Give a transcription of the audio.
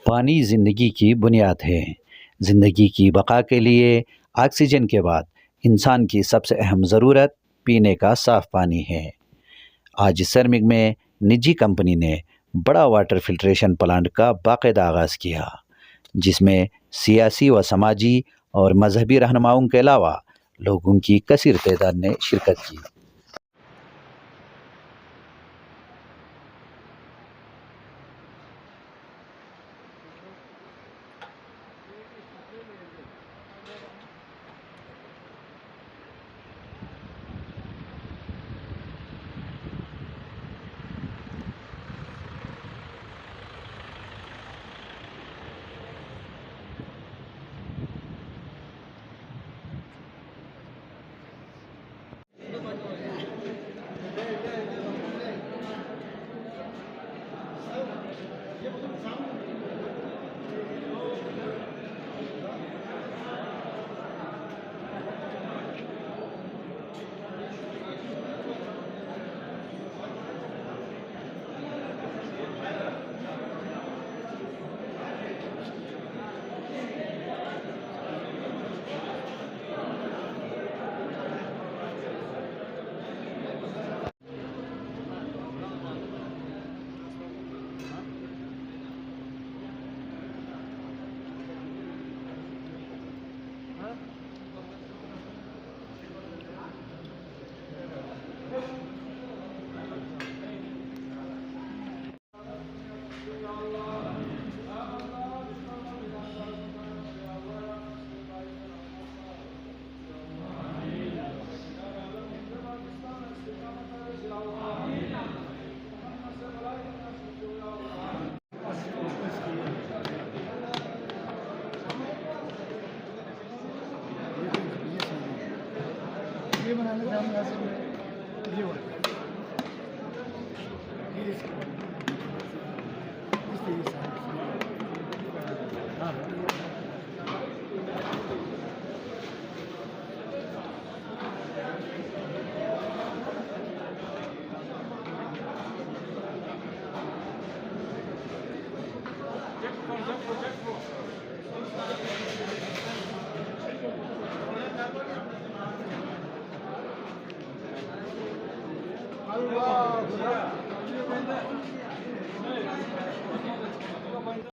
पानी ज़िंदगी की बुनियाद है। ज़िंदगी की बका के लिए ऑक्सीजन के बाद इंसान की सबसे अहम ज़रूरत पीने का साफ़ पानी है। आज सर्मिग में निजी कंपनी ने बड़ा वाटर फिल्ट्रेशन प्लांट का बाकायदा आगाज़ किया, जिसमें सियासी व समाजी और मजहबी रहनुमाओं के अलावा लोगों की कसीर तादाद ने शिरकत की। ये बनाने का हम ऐसे ये होता है ये इस तरीके से हाँ Allah